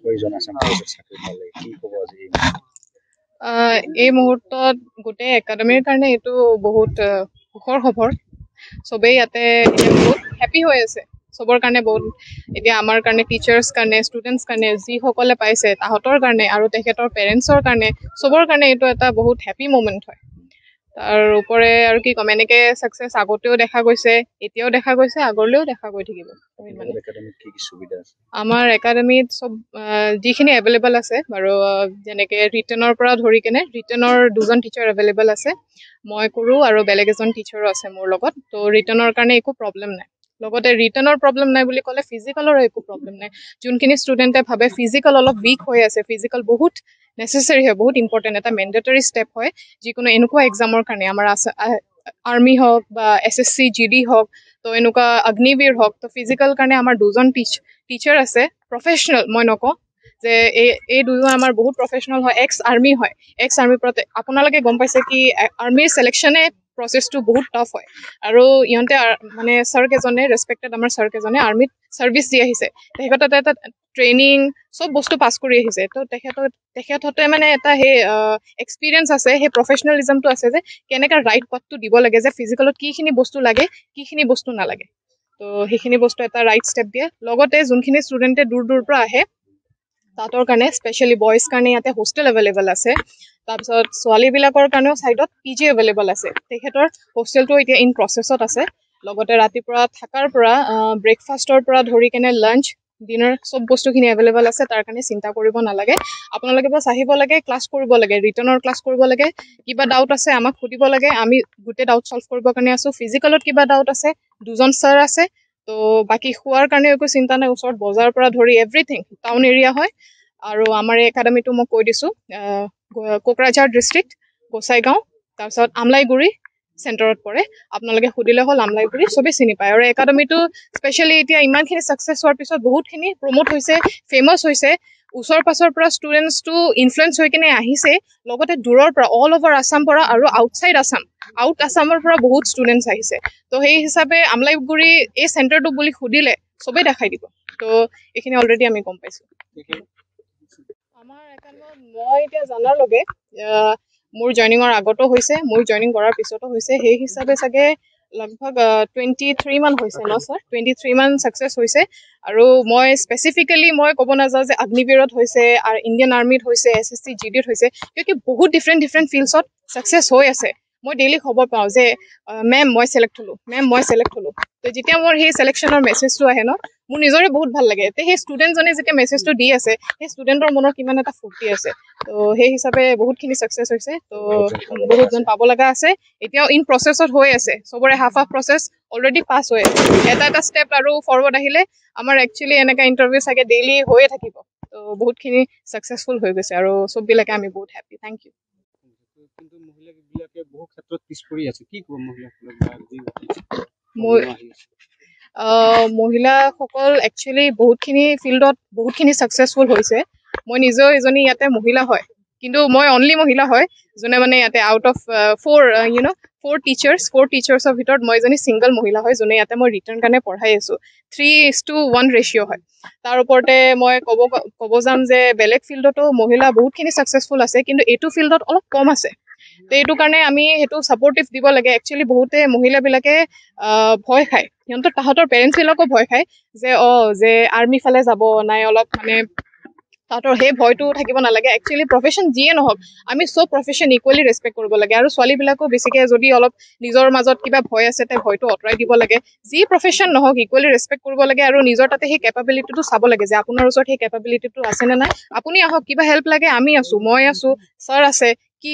ছয়জন আছাম পুলিচত চাকৰি পালে কি ক'ব আজি এই মুহূৰ্তত গোটেই একাডেমীৰ কাৰণে এইটো বহুত সুখৰ খবৰ চবেই ইয়াতে এতিয়া বহুত হেপী হৈ আছে চবৰ কাৰণে বহুত এতিয়া আমাৰ কাৰণে টিচাৰ্ছ কাৰণে ষ্টুডেণ্টছ কাৰণে যিসকলে পাইছে তাহাঁতৰ কাৰণে আৰু তেখেতৰ পেৰেণ্টছৰ কাৰণে চবৰ কাৰণে এইটো এটা বহুত হেপী মুমেণ্ট হয় তাৰ ওপৰে আৰু কি ক'ম এনেকে ছাকচেছ আগতেও দেখা গৈছে এতিয়াও দেখা গৈছে আগলৈও দেখা গৈ থাকিব একাডেমিত কি কি সুবিধা আছে আমাৰ একাডেমিত চব যিখিনি এভেইলেবল আছে বাৰু যেনেকে ৰিটেনৰ পৰা ধৰি কেনে ৰিটেনৰ দুজন টিচাৰ এভেইলেবল আছে মই কৰোঁ আৰু বেলেগ এজন টিচাৰো আছে মোৰ লগত তো ৰিটেনৰ কাৰণে একো প্ৰব্লেম নাই লগতে ৰিটেনৰ প্ৰব্লেম নাই বুলি ক'লে ফিজিকেলৰো একো প্ৰব্লেম নাই যোনখিনি ষ্টুডেণ্টে ভাবে ফিজিকেল অলপ উইক হৈ আছে ফিজিকেল বহুত নেচেচাৰী হয় বহুত ইম্পৰ্টেণ্ট এটা মেণ্ডেটৰী ষ্টেপ হয় যিকোনো এনেকুৱা এক্সামৰ কাৰণে আমাৰ আৰ্মি হওক বা SSC GD হওক তো এনেকুৱা অগ্নিবীৰ হওক তো ফিজিকেল কাৰণে আমাৰ দুজন টিচাৰ আছে প্ৰফেচনেল মই নকওঁ যে এই দুজন আমাৰ বহুত প্ৰফেচনেল হয় এক্স আৰ্মি হয় এক্স আৰ্মিৰ পৰা আপোনালোকে গম পাইছে কি আৰ্মিৰ চিলেকশ্যনে প্ৰচেছটো বহুত টাফ হয় আৰু ইহঁতে মানে ছাৰকেইজনে ৰেচপেক্টেড আমাৰ ছাৰকেইজনে আৰ্মিত ছাৰ্ভিচ দি আহিছে তেখেততে এটা ট্ৰেইনিং চব বস্তু পাছ কৰি আহিছে তো তেখেততে মানে এটা সেই এক্সপিৰিয়েঞ্চ আছে সেই প্ৰফেচনেলিজমটো আছে যে কেনেকৈ ৰাইট পথটো দিব লাগে যে ফিজিকেলত কিখিনি বস্তু লাগে কিখিনি বস্তু নালাগে তো সেইখিনি বস্তু এটা ৰাইট ষ্টেপ দিয়ে লগতে যোনখিনি ষ্টুডেণ্টে দূৰ দূৰৰ পৰা আহে তাহাঁতৰ কাৰণে স্পেচিয়েলি বইজ কাৰণে ইয়াতে হোষ্টেল এভেইলেবল আছে তাৰপিছত ছোৱালীবিলাকৰ কাৰণেও ছাইডত PG এভেইলেবল আছে তেখেতৰ হোষ্টেলটো এতিয়া ইন প্ৰচেছত আছে লগতে ৰাতিপুৱা থকাৰ পৰা ব্ৰেকফাষ্টৰ পৰা ধৰি কেনে লাঞ্চ ডিনাৰ চব বস্তুখিনি এভেইলেবল আছে তাৰ কাৰণে চিন্তা কৰিব নালাগে আপোনালোকে বাছ আহিব লাগে ক্লাছ কৰিব লাগে ৰিটাৰ্ণৰ ক্লাছ কৰিব লাগে কিবা ডাউট আছে আমাক সুধিব লাগে আমি গোটেই ডাউট চল্ভ কৰিবৰ কাৰণে আছোঁ ফিজিকেলত কিবা ডাউট আছে দুজন ছাৰ আছে তো বাকী খোৱাৰ কাৰণে একো চিন্তা নাই ওচৰত বজাৰৰ পৰা ধৰি এভৰিথিং টাউন এৰিয়া হয় আৰু আমাৰ এই একাডেমিটো মই কৈ দিছোঁ কোকৰাঝাৰ ডিষ্ট্ৰিক্ট গোসাইগাঁও তাৰপিছত আমলাইগুৰি চেণ্টাৰত পৰে আপোনালোকে সুধিলে হ'ল আমলাইগুৰি চবেই চিনি পায় আৰু একাডেমিটো স্পেচিয়েলি এতিয়া ইমানখিনি ছাকচেছ হোৱাৰ পিছত বহুতখিনি প্ৰমোট হৈছে ফেমাছ হৈছে ওচৰ পাছৰ পৰা ষ্টুডেণ্টছটো ইনফ্লুৱেঞ্চ হৈ কিনে আহিছে লগতে দূৰৰ পৰা অল অভাৰ আছাম পৰা আৰু আউটছাইড আছাম আউট আছামৰ পৰা বহুত ষ্টুডেণ্টছ আহিছে তো সেই হিচাপে আমলাইগুৰি এই চেণ্টাৰটো বুলি সুধিলে চবেই দেখাই দিব তো এইখিনি অলৰেডি আমি গম পাইছোঁ আমাৰ একাডেমিত মই এতিয়া জনাৰ লগে মোৰ জইনিঙৰ আগতো হৈছে মোৰ জইনিং কৰাৰ পিছতো হৈছে সেই হিচাপে চাগে লগভগ 23 মান হৈছে ন ছাৰ 23 মান ছাকচেছ হৈছে আৰু মই স্পেচিফিকেলি মই ক'ব নাযাওঁ যে অগ্নিবীৰত হৈছে আৰু ইণ্ডিয়ান আৰ্মিত হৈছে SSC GDত হৈছে কিয় বহুত ডিফাৰেণ্ট ফিল্ডছত ছাকচেছ হৈ আছে মই ডেইলি খবৰ পাওঁ যে মেম মই ছিলেক্ট হ'লোঁ তো যেতিয়া মোৰ সেই ছিলেকশ্যনৰ মেছেজটো আহে ন মোৰ নিজৰে বহুত ভাল লাগে তে সেই ষ্টুডেণ্টজনে যেতিয়া মেছেজটো দি আছে সেই ষ্টুডেণ্টৰ মনত কিমান এটা ফূৰ্তি আছে তো সেই হিচাপে বহুতখিনি ছাকচেছ হৈছে তো বহুতজন পাব লগা আছে এতিয়াও ইন প্ৰচেছত হৈ আছে চবৰে হাফ প্ৰচেছ অলৰেডি পাছ হৈ আছে এটা ষ্টেপ আৰু ফৰৱাৰ্ড আহিলে আমাৰ একচুৱেলি এনেকুৱা ইণ্টাৰভিউ চাগে ডেইলি হৈয়ে থাকিব তো বহুতখিনি ছাকচেছফুল হৈ গৈছে আৰু চববিলাকে আমি বহুত হেপী থেংক ইউ কিন্তু মহিলাবিলাকে বহু ক্ষেত্ৰত পিছ পৰি আছে কি ক'ব মহিলাসকল একচুৱেলি বহুতখিনি ফিল্ডত বহুতখিনি ছাকচেছফুল হৈছে মই নিজেও এজনী ইয়াতে মহিলা হয় কিন্তু মই অনলি মহিলা হয় যোনে মানে ইয়াতে আউট অফ ফ'ৰ টিচাৰ্ছৰ ভিতৰত মই এজনী ছিংগল মহিলা হয় যোনে ইয়াতে মই ৰিটাৰ্ণ কাৰণে পঢ়াই আছোঁ 3:1 ৰেচিঅ' হয় তাৰ ওপৰতে মই ক'ব যাম যে বেলেগ ফিল্ডতো মহিলা বহুতখিনি ছাকচেছফুল আছে কিন্তু এইটো ফিল্ডত অলপ কম আছে তো এইটো কাৰণে আমি সেইটো ছাপৰ্টিভ দিব লাগে একচুৱেলি বহুতে মহিলাবিলাকে ভয় খায় তাহাঁতৰ পেৰেণ্টছবিলাকো ভয় খায় যে আৰ্মি ফালে যাব নাই অলপ মানে তাহাঁতৰ সেই ভয়টো থাকিব নালাগে একচুৱেলি প্ৰফেশ্যন যিয়ে নহওক আমি চব প্ৰফেশ্যন ইকুৱেলি ৰেচপেক্ট কৰিব লাগে আৰু ছোৱালীবিলাকো বেছিকৈ যদি অলপ নিজৰ মাজত কিবা ভয় আছে তে ভয়টো আঁতৰাই দিব লাগে যি প্ৰফেশ্যন নহওক ইকুৱেলি ৰেচপেক্ট কৰিব লাগে আৰু নিজৰ তাতে সেই কেপাবিলিটিটো চাব লাগে যে আপোনাৰ ওচৰত সেই কেপাবিলিটিটো আছেনে নাই আপুনি আহক কিবা হেল্প লাগে আমি আছোঁ মই আছোঁ ছাৰ আছে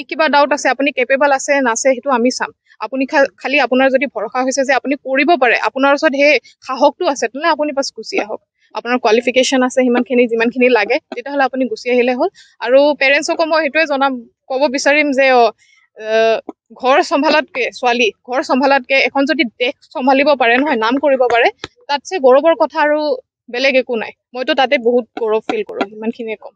কিবা ডাউট আছে আপুনি কেপেবল আছে নাছে সেইটো আমি চাম আপুনি খালি আপোনাৰ যদি ভৰসা হৈছে যে আপুনি কৰিব পাৰে আপোনাৰ ওচৰত সেই সাহসটো আছে তেনেহ'লে আপুনি বাছ গুচি আহক আপোনাৰ কোৱালিফিকেশ্যন আছে যিমানখিনি লাগে তেতিয়াহ'লে আপুনি গুচি আহিলে হ'ল আৰু পেৰেণ্টছকো মই সেইটোৱে ক'ব বিচাৰিম যে ঘৰ চম্ভালাতকে এখন যদি দেশ চম্ভালিব পাৰে নহয় নাম কৰিব পাৰে তাতছে গৌৰৱৰ কথা আৰু বেলেগ একো নাই মইতো তাতে বহুত গৌৰৱ ফিল কৰোঁ ইমানখিনিয়ে ক'ম